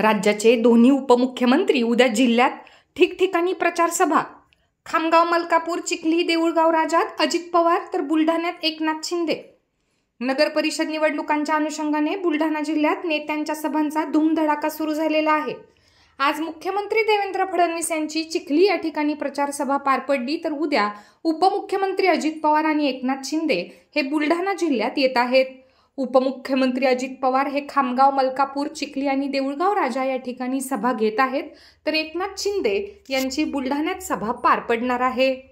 राज्याचे दोन्ही उपमुख्यमंत्री उद्या जिल्ह्यात ठिकठिकाणी प्रचार सभा। खामगाव, मलकापूर, चिखली, देऊळगाव राजात अजित पवार तर बुलढाण्यात एकनाथ शिंदे। नगर परिषद निवडणुकांच्या अनुषंगाने बुलढाणा जिल्ह्यात नेत्यांच्या सभांचा धूमधडाका सुरू झालेला आहे। आज मुख्यमंत्री देवेंद्र फडणवीस यांची चिखली या ठिकाणी प्रचार सभा पार पडली, तर उद्या उपमुख्यमंत्री अजित पवार आणि एकनाथ शिंदे हे बुलढाणा जिल्ह्यात येत आहेत। उपमुख्यमंत्री अजित पवार हे खामगाव, मलकापूर, चिखली आणि देऊळगाव राजा या ठिकाणी सभा घेत आहेत, तर एकनाथ शिंदे यांची बुलढाण्यात सभा पार पडणार आहे।